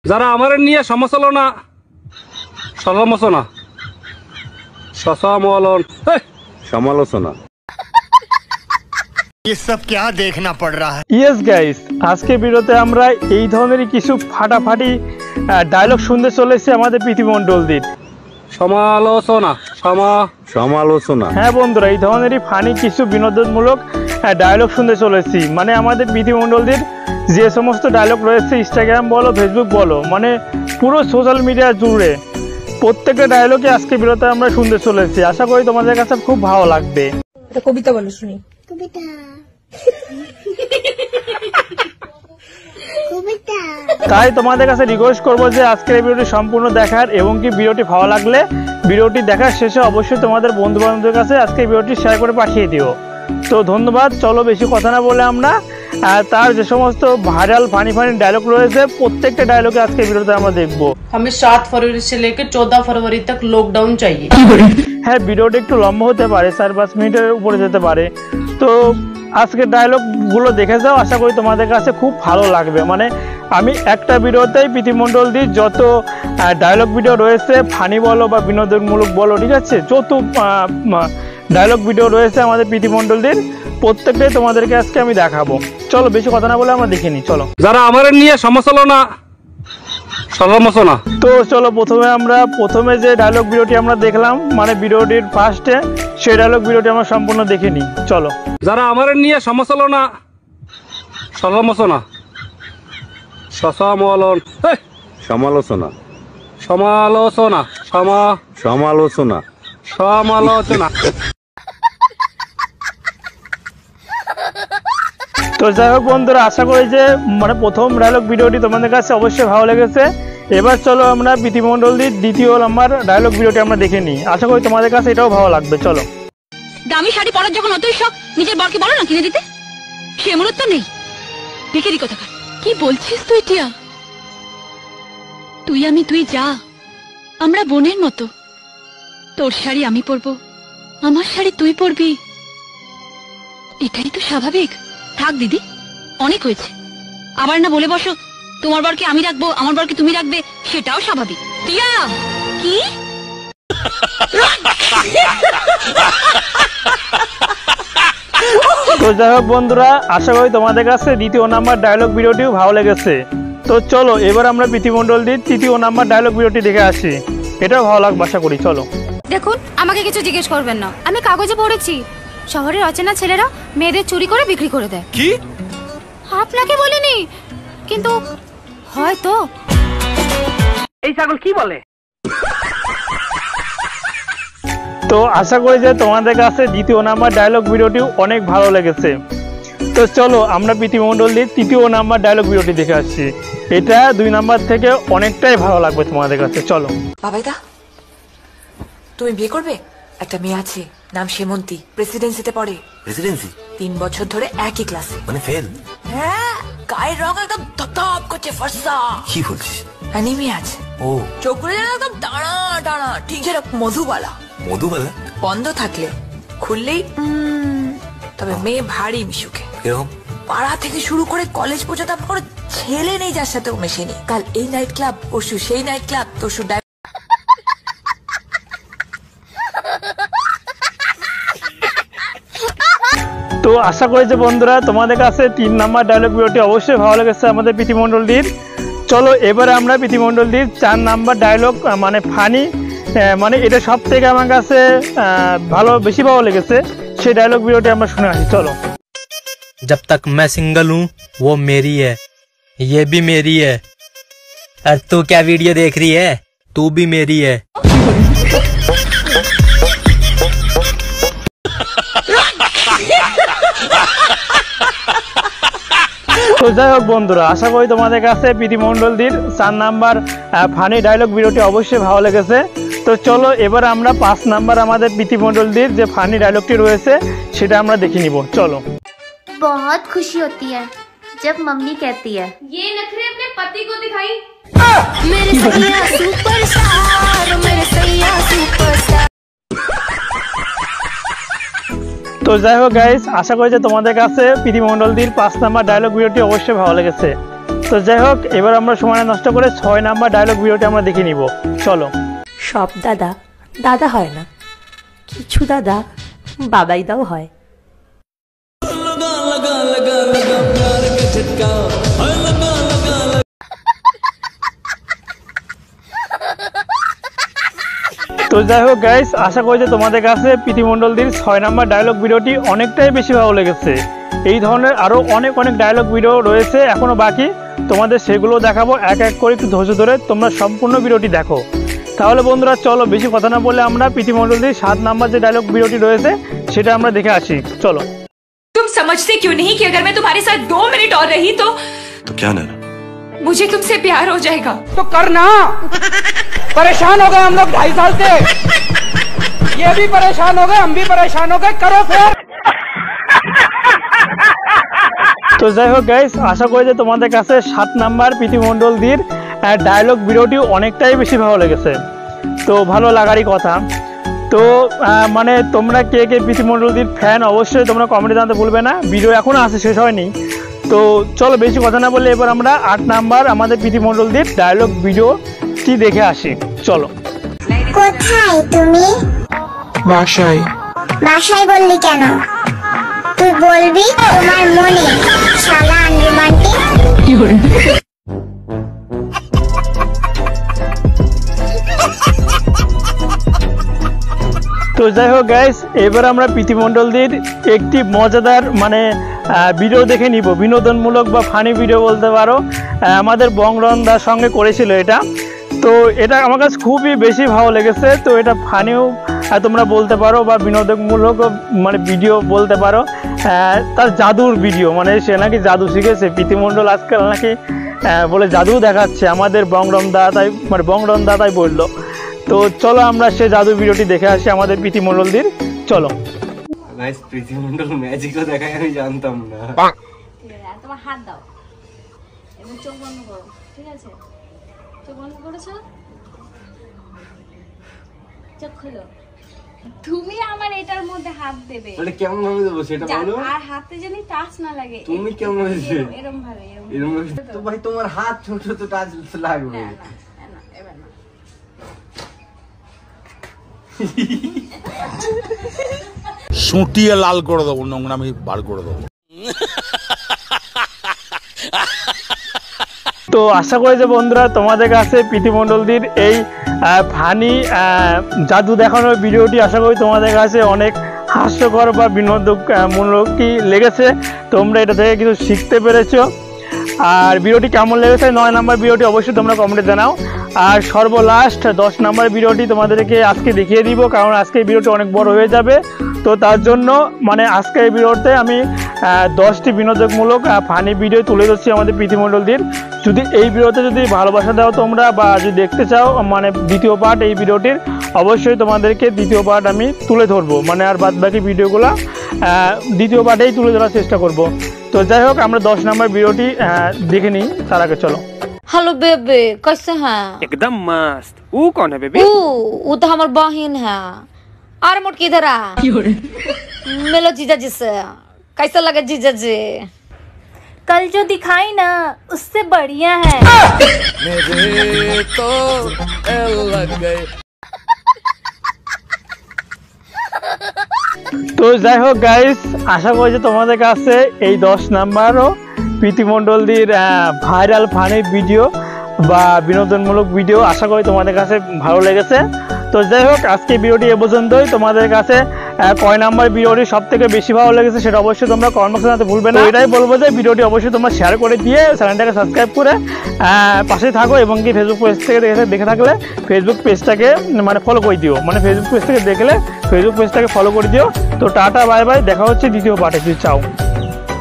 যারা আমার নিয়ে সমালোচনা সমালোচনা সমালোচনা ये सब क्या देखना पड़ रहा है। ইয়েস গাইস, আজকে ভিডিওতে আমরা এই ধরনেরই কিছু ফাটাফাটি ডায়লগ শুনতে চলেছি আমাদের প্রীতিমণ্ডলদের। সমালোচনা সমালোচনা হ্যাঁ বন্ধুরা, এই ধরনেরই ফানি কিছু বিনোদনমূলক ডায়লগ শুনতে চলেছি। মানে আমাদের প্রীতিমণ্ডলদের যে সমস্ত ডায়লগ রয়েছে ইনস্টাগ্রাম বলো ফেসবুক বলো, মানে পুরো সোশ্যাল মিডিয়া জুড়ে প্রত্যেকটা ডায়লগে আজকে ভিডিওতে আমরা শুনতে চলেছি। আশা করি তোমাদের কাছে খুব ভালো লাগবে। কবিতা বলো শুনি। কবিতা তাই তোমাদের কাছে রিকোয়েস্ট করবো যে আজকের এই ভিডিওটি সম্পূর্ণ দেখার, এবং কি ভিডিওটি ভালো লাগলে ভিডিওটি দেখার শেষে অবশ্যই তোমাদের বন্ধু বান্ধবদের কাছে আজকে ভিডিওটি শেয়ার করে পাঠিয়ে দিও। তো ধন্যবাদ। চলো বেশি কথা না বলে আমরা তার যে সমস্ত ভাইরাল ফানি ডায়লগ রয়েছে প্রত্যেকটা ডায়লগে আজকে ভিডিওতে আমরা দেখবো। हमें 7 फरवरी से लेकर 14 फरवरी तक लॉकडाउन चाहिए। হ্যাঁ, ভিডিওটি একটু লম্বা হতে পারে, 4-5 মিনিটের উপরে যেতে পারে। তো আজকের ডায়লগ গুলো দেখে যাও, আশা করি তোমাদের কাছে খুব ভালো লাগবে। মানে আমি একটা ভিডিওতেই প্রীতিমণ্ডলদের যত ডায়লগ ভিডিও রয়েছে ফানি বলো বা বিনোদনমূলক বলো, ঠিক আছে, যত ডায়লগ ভিডিও রয়েছে আমাদের প্রীতিমণ্ডলদের প্রত্যেকটাই তোমাদেরকে আজকে আমি দেখাবো। চলো বেশি কথা না বলে আমরা দেখে নিই। চলো, যারা আমার নিয়ে সমালোচনা সমালোচনা। তো চলো প্রথমে যে ডায়লগ ভিডিওটি আমরা দেখলাম, মানে ভিডিওটির ফার্স্টে সেই ডায়লগ ভিডিওটি আমরা সম্পূর্ণ দেখে নিই। চলো, যারা আমার নিয়ে সমালোচনা সমালোচনা সমালোচনা সমালোচনা সমালোচনা সমালোচনা। তো যাই হোক বন্ধুরা, আশা করি যে মানে প্রথম ডায়লগ ভিডিওটি তোমাদের কাছে অবশ্যই ভালো লেগেছে। এবার চলো আমরা প্রীতিমণ্ডলদের দ্বিতীয় নাম্বার ডায়লগ ভিডিওটি আমরা দেখে নিই। আশা করি তোমাদের কাছে এটাও ভালো লাগবে। চলো। দামি শাড়ি পরার যখন অতই শখ, নিজের বরকে বলো না কিনে দিতে। সে মুহূর্ত নেই। ভিখারি কোথাকার। কি বলছিস তুই টিয়া? তুই যা, আমরা বোনের মতো। তোর শাড়ি আমি পরবো, আমার শাড়ি তুই পরবি, এটাই তো স্বাভাবিক। থাক দিদি, অনেক হয়েছে। আবার না বলে বসো তোমার বরকে আমি রাখবো, আমার বরকে তুমি রাখবে, সেটাও স্বাভাবিক। টিয়া কি? তো যাই হোক বন্ধুরা, আশা করি তোমাদের কাছে দ্বিতীয় নাম্বার ডায়লগ ভিডিওটিও ভালো লেগেছে। তো চলো এবার আমরা প্রীতিমণ্ডলদের তৃতীয় নাম্বার ডায়লগ ভিডিওটি দেখে আসি। এটাও ভালো লাগবে আশা করি। চলো। দেখুন, আমাকে কিছু জিজ্ঞেস করবেন না। আমি কাগজে পড়েছি শহরের অচেনা ছেলেরা মেয়েদের চুরি করে বিক্রি করে দেয়। কি? আপনাকে বলিনি, কিন্তু হয়তো। এই ছাগল কি বলে? তো আশা করি যে তোমাদের কাছে দ্বিতীয় নাম্বার ডায়লগ ভিডিওটি অনেক ভালো লেগেছে। তো চলো আমরা প্রীতিমণ্ডলদের তৃতীয় নাম্বার ডায়লগ ভিডিওটি দেখে আসছি। এটা 2 নাম্বার থেকে অনেকটাই ভালো লাগবে তোমাদের কাছে। চলো। বাবাইদা, তুমি বিয়ে করবে? একটা মেয়ে আছে, নাম সেমন্তী, প্রেসিডেন্সিতে পড়ে। প্রেসিডেন্সি? 3 বছর ধরে একই ক্লাসে। মানে ফেল? হ্যাঁ, গায়ের রং একদম ধপধপ করছে, ফর্সা। কি বলছিস? অ্যানিমিয়া আছে। ও, চোখগুলো যেন একদম টানা টানা, ঠিক যেরকম মধুবালা। মধুবালা? বন্ধ থাকলে খুললেই তবে মেয়ে ভারী মিশুকে। এরকম? পাড়া থেকে শুরু করে কলেজ পর্যন্ত আপনার কোনো ছেলে নেই যার সাথে ও মেশেনি। কাল এই নাইট ক্লাব, পরশু সেই নাইট ক্লাব, তরশু তো আশা করি যে বন্ধুরা তোমাদের কাছে 3 নাম্বার ডায়লগ ভিডিওটি অবশ্যই ভালো লেগেছে আমাদের প্রীতিমণ্ডলদের। চলো এবারে আমরা প্রীতিমণ্ডলদের 4 নাম্বার ডায়লগ মানে ফানি, মানে এটা সব থেকে আমার কাছে বেশি ভালো লেগেছে সেই ডায়লগ ভিডিওটি আমরা শুনে আসি। চলো। जब तक मैं सिंगल हूँ वो मेरी है, ये भी मेरी है, और तू क्या वीडियो देख रही है, तू भी मेरी है। তো যাই হোক বন্ধুরা, আশা করি তোমাদের কাছে প্রীতিমণ্ডলদের 4 নাম্বার ফানি ডায়লগ ভিডিওটি অবশ্যই ভালো লেগেছে। তো চলো এবার আমরা 5 নাম্বার আমাদের প্রীতিমণ্ডলদের যে ফানি ডায়লগটি রয়েছে সেটা আমরা দেখে নিব। চলো। बहुत खुशी होती है जब मम्मी कहती है ये नखरे अपने पति को दिखाई। मेरे सैया सुपरस्टार, मेरे सैया सुपरस्टार। তো যাই হোক গাইস, আশা করি যে তোমাদের কাছে প্রীতিমণ্ডলদের 5 নাম্বার ডায়লগ ভিডিওটি অবশ্যই ভালো লেগেছে। তো যাই হোক, এবার আমরা সময় নষ্ট করে 6 নাম্বার ডায়লগ ভিডিওটি আমরা দেখে নিব, চলো। সব দাদা দাদা হয় না, কিছু দাদা বাবাই দাও হয়। তো যাই হোক গাইস, আশা করি যে তোমাদের কাছে প্রীতি মণ্ডলদের 6 নাম্বার ডায়লগ ভিডিওটি অনেকটাই বেশি ভালো লেগেছে। এই ধরনের আরও অনেক ডায়লগ ভিডিও রয়েছে এখনো বাকি, তোমাদের সেগুলো দেখাবো এক এক করে, একটু ধৈর্য ধরে তোমরা সম্পূর্ণ ভিডিওটি দেখো। তাহলে বন্ধুরা চলো বেশি কথা না বলে আমরা প্রীতি মণ্ডলদের 7 নাম্বার যে ডায়লগ ভিডিওটি রয়েছে সেটা আমরা দেখে আসি, চলো। तुम समझते क्यों नहीं कि अगर मैं तुम्हारे साथ 2 मिनट और रही तो क्या नैना? मुझे तुमसे प्यार हो जाएगा। तो करना, परेशान हो गए हम लोग 2.5 साल से, ये भी परेशान हो गए, हम भी परेशान हो गए, करो फिर। তো যাই হোক গাইস, আশা করি যে তোমাদের কাছে 7 নাম্বার প্রীতি মণ্ডলদের ডায়লগ ভিডিওটি অনেকটাই বেশি ভালো লেগেছে। তো ভালো লাগারই কথা। তো মানে তোমরা কে কে প্রীতি মণ্ডলদের ফ্যান অবশ্যই তোমরা কমেন্টে জানাতে ভুলবে না, ভিডিও এখনও আসে, শেষ হয়নি। তো চলো বেশি কথা না বলে এবার আমরা 8 নাম্বার আমাদের প্রীতি মণ্ডলদের ডায়লগ ভিডিওটি দেখে আসি, চলো। কোথায় তুমি? বাসায়। বাসায় বললি কেন? তুই বলবি তোমার মনে, শালা আনরোমান্টিক। তো যাই হোক গাইস, এবার আমরা প্রীতি মণ্ডলদের একটি মজাদার মানে ভিডিও দেখে নিব, বিনোদনমূলক বা ফানি ভিডিও বলতে পারো। আমাদের বংরন্দার সঙ্গে করেছিল এটা, তো এটা আমার কাছে খুবই বেশি ভালো লেগেছে। তো এটা ফানিও তোমরা বলতে পারো বা বিনোদনমূলক মানে ভিডিও বলতে পারো। তার জাদুর ভিডিও, মানে সে নাকি জাদু শিখেছে, প্রীতি মণ্ডল আজকাল নাকি বলে জাদু দেখাচ্ছে আমাদের বংরন্দা, তাই মানে বংরন্দা তাই বললো। তো চলো আমরা সে জাদু ভিডিওটি দেখে আসি আমাদের প্রীতি মণ্ডলদের, চলো। গাইস, প্রীতি মণ্ডল ম্যাজিকও দেখায় আমি জানতাম না। তোমার হাত দাও এবং চোখ বন্ধ করো, ঠিক আছে? চোখ বন্ধ করেছো, চোখ খোলো। তুমি আমার এটার মধ্যে হাত দেবে। বলে কেমন ভাবে দেবো সেটা বলো। আর হাতে জানি টাচ না লাগে। তুমি কেমন ভাবে দেবে? এরকম ভাবে, এরকম ভাবে। তো ভাই তোমার হাত ছোট, তো টাচ লাগবে। না এবার না। সুটিয়ে লাল করে দেবো, নোংরামি বার করে দেবো। তো আশা করি যে বন্ধুরা তোমাদের কাছে প্রীতি মণ্ডলদের এই ফানি জাদু দেখানোর ভিডিওটি আশা করি তোমাদের কাছে অনেক হাস্যকর বা বিনোদনমূলকই লেগেছে, তোমরা এটা থেকে কিছু শিখতে পেরেছো। আর ভিডিওটি কেমন লেগেছে 9 নাম্বার ভিডিওটি অবশ্যই তোমরা কমেন্টে জানাও। আর সর্বলাস্ট 10 নাম্বার ভিডিওটি তোমাদেরকে আজকে দেখিয়ে দিব, কারণ আজকে ভিডিওটি অনেক বড় হয়ে যাবে। তো তার জন্য মানে আজকে এই ভিডিওতে আমি 10টি বিনোদনমূলক ফানি ভিডিও তুলে ধরছি আমাদের প্রীতি মণ্ডলদের। যদি এই ভিডিওতে যদি ভালোবাসা দাও তোমরা বা যদি দেখতে চাও মানে দ্বিতীয় পার্ট এই ভিডিওটির, অবশ্যই তোমাদেরকে দ্বিতীয় পার্ট আমি তুলে ধরবো, মানে আর বাদ বাকি ভিডিওগুলো দ্বিতীয় পার্টেই তুলে ধরার চেষ্টা করব। তো যাই হোক আমরা 10 নাম্বার ভিডিওটি দেখে নিই, তার আগে चलो। हेलो बेबे, कैसे हैं? एकदम मस्त। वो कौन है बेबी? वो तो हमारी बहन है। और मोट किधर आ? मिलो जीजा जी से। कैसा लगा जीजा जी? कल जो दिखाई ना उससे बढ़िया है। मेरे तो लग गए। তো যাই হোক গাইস, আশা করি যে তোমাদের কাছে এই 10 নাম্বারও প্রীতি মণ্ডলদের ভাইরাল ফানি ভিডিও বা বিনোদনমূলক ভিডিও আশা করি তোমাদের কাছে ভালো লেগেছে। তো যাই হোক আজকে ভিডিওটি এ পর্যন্তই। তোমাদের কাছে কয় নাম্বার ভিডিওটি সব থেকে বেশি ভালো লেগেছে সেটা অবশ্যই তোমরা কমেন্ট বক্সে জানাতে ভুলবে না। এটাই বলবো যে ভিডিওটি অবশ্যই তোমরা শেয়ার করে দিয়ে চ্যানেলটাকে সাবস্ক্রাইব করে পাশে থাকো, এবং কি ফেসবুক পেজ থেকে দেখে থাকলে ফেসবুক পেজটাকে মানে ফলো করে দিও, মানে ফেসবুক পেজ থেকে দেখলে ফেসবুক পেজটাকে ফলো করে দিও। তো টাটা বাই বাই, দেখা হচ্ছে দ্বিতীয় পার্টে, চাও।